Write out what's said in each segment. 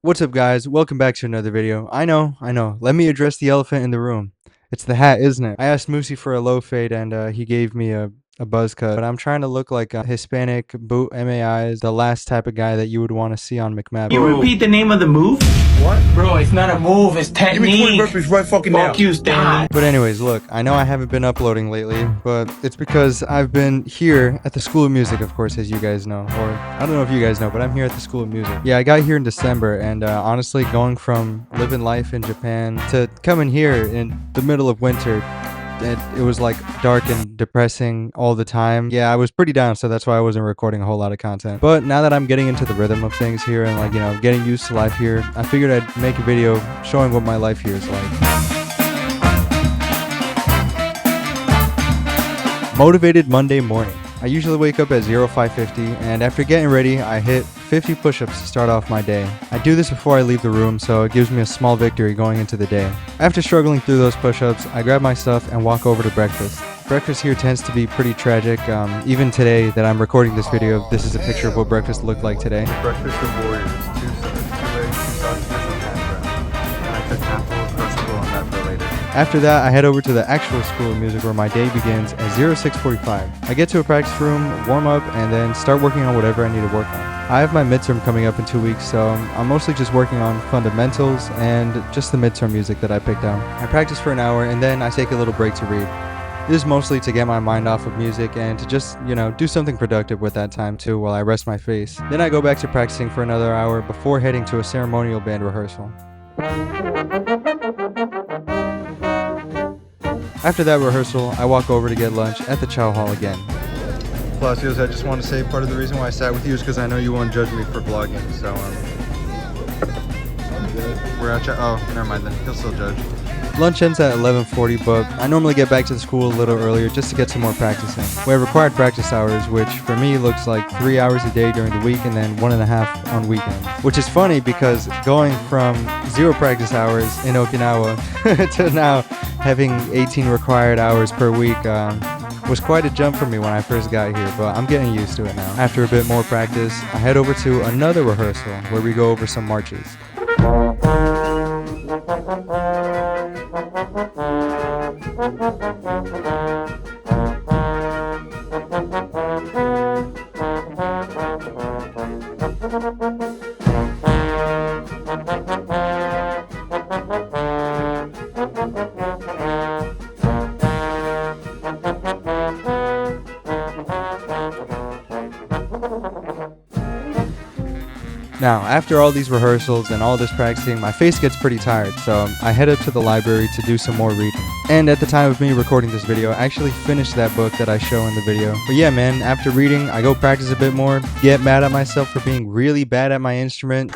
What's up, guys? Welcome back to another video. I know. Let me address the elephant in the room. It's the hat, isn't it? I asked Moosey for a low fade and he gave me a buzz cut, but I'm trying to look like a Hispanic boot MAIs, the last type of guy that you would want to see on McMap. You repeat the name of the move? What? Bro, it's not a move, it's technique. Give me 20 burpees right fucking now. Fuck you, Stanley. But anyways, look, I know I haven't been uploading lately, but it's because I've been here at the School of Music, of course, as you guys know. Or, I don't know if you guys know, but I'm here at the School of Music. Yeah, I got here in December, and honestly, going from living life in Japan to coming here in the middle of winter, it was like dark and depressing all the time. Yeah, I was pretty down, so that's why I wasn't recording a whole lot of content. But now that I'm getting into the rhythm of things here and, like, you know, getting used to life here, I figured I'd make a video showing what my life here is like. Motivated Monday morning. I usually wake up at 0550, and after getting ready, I hit 50 push-ups to start off my day. I do this before I leave the room, so it gives me a small victory going into the day. After struggling through those push-ups, I grab my stuff and walk over to breakfast. Breakfast here tends to be pretty tragic. Even today that I'm recording this video, this is a picture of what breakfast looked like today. Breakfast of warriors, 2 eggs, 2 sausages, and hash browns. And I took half full of Crustables on that for later. After that, I head over to the actual School of Music where my day begins at 0645. I get to a practice room, warm up, and then start working on whatever I need to work on. I have my midterm coming up in 2 weeks, so I'm mostly just working on fundamentals and just the midterm music that I picked out. I practice for an hour and then I take a little break to read. This is mostly to get my mind off of music and to just, you know, do something productive with that time too while I rest my face. Then I go back to practicing for another hour before heading to a ceremonial band rehearsal. After that rehearsal, I walk over to get lunch at the Chow Hall again. Palacios, I just want to say part of the reason why I sat with you is because I know you won't judge me for vlogging, so we're out. Oh, never mind then. He'll still judge. Lunch ends at 11:40, but I normally get back to the school a little earlier just to get some more practice in. We have required practice hours, which for me looks like 3 hours a day during the week and then 1.5 on weekends. Which is funny because going from 0 practice hours in Okinawa to now having 18 required hours per week was quite a jump for me when I first got here, but I'm getting used to it now. After a bit more practice, I head over to another rehearsal where we go over some marches. Now, after all these rehearsals and all this practicing, my face gets pretty tired, so I head up to the library to do some more reading. And at the time of me recording this video, I actually finished that book that I show in the video. But yeah, man, after reading, I go practice a bit more, get mad at myself for being really bad at my instrument.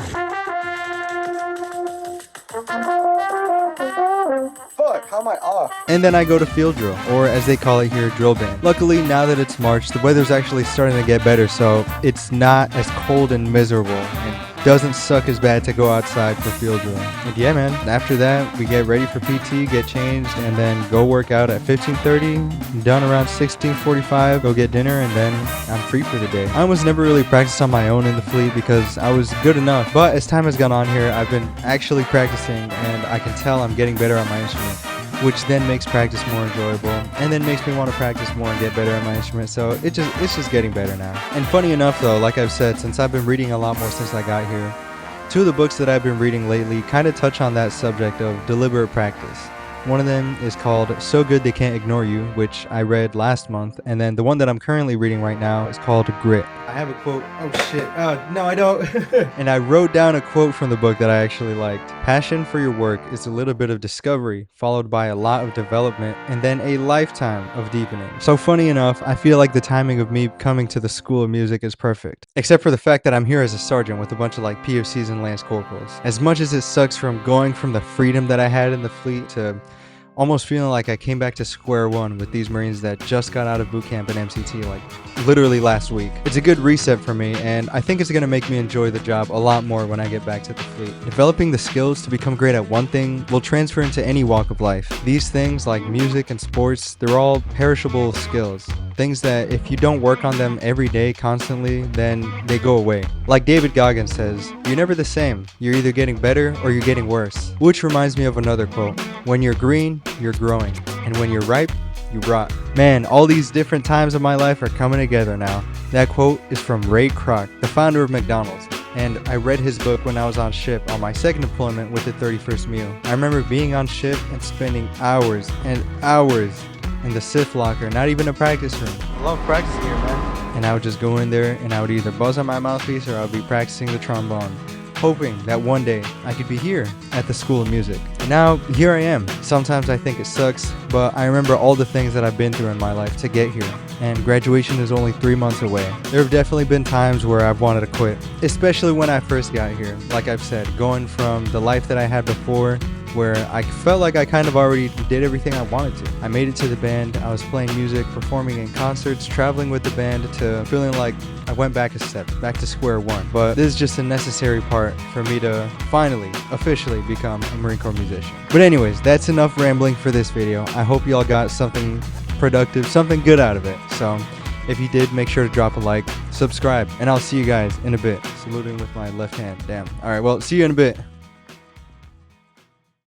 How am I off? And then I go to field drill, or as they call it here, drill band. Luckily, now that it's March, the weather's actually starting to get better, so it's not as cold and miserable, and doesn't suck as bad to go outside for field drill. And yeah, man, after that, we get ready for PT, get changed, and then go work out at 15:30, done around 16:45, go get dinner, and then I'm free for the day. I almost never really practiced on my own in the fleet because I was good enough, but as time has gone on here, I've been actually practicing, and I can tell I'm getting better at my instrument, which then makes practice more enjoyable and then makes me want to practice more and get better at my instrument. So it's just getting better now. And funny enough though, like I've said, since I've been reading a lot more since I got here, 2 of the books that I've been reading lately kind of touch on that subject of deliberate practice. One of them is called So Good They Can't Ignore You, which I read last month, and then the one that I'm currently reading right now is called Grit. I have a quote. Oh shit. No, I don't. And I wrote down a quote from the book that I actually liked. Passion for your work is a little bit of discovery, followed by a lot of development, and then a lifetime of deepening. So funny enough, I feel like the timing of me coming to the School of Music is perfect. Except for the fact that I'm here as a sergeant with a bunch of like PFCs and Lance Corporals. As much as it sucks from going from the freedom that I had in the fleet to almost feeling like I came back to square one with these Marines that just got out of boot camp and MCT like literally last week. It's a good reset for me, and I think it's going to make me enjoy the job a lot more when I get back to the fleet. Developing the skills to become great at one thing will transfer into any walk of life. These things like music and sports, they're all perishable skills. things that if you don't work on them every day constantly, then they go away. Like David Goggins says, you're never the same. You're either getting better or you're getting worse. Which reminds me of another quote. When you're green, you're growing. And when you're ripe, you rot. Man, all these different times of my life are coming together now. That quote is from Ray Kroc, the founder of McDonald's. And I read his book when I was on ship on my second deployment with the 31st MEU. I remember being on ship and spending hours and hours in the SIF locker, not even a practice room. I love practicing here, man. And I would just go in there and I would either buzz on my mouthpiece or I would be practicing the trombone, hoping that one day I could be here at the School of Music. And now here I am. Sometimes I think it sucks, but I remember all the things that I've been through in my life to get here. And graduation is only 3 months away. There have definitely been times where I've wanted to quit, especially when I first got here. Like I've said, going from the life that I had before, where I felt like I kind of already did everything I wanted to. I made it to the band, I was playing music, performing in concerts, traveling with the band, to feeling like I went back a step, back to square one. But this is just a necessary part for me to finally, officially become a Marine Corps musician. But anyways, that's enough rambling for this video. I hope y'all got something productive, something good out of it. So if you did, make sure to drop a like, subscribe, and I'll see you guys in a bit. Saluting with my left hand, damn. Alright, well, see you in a bit.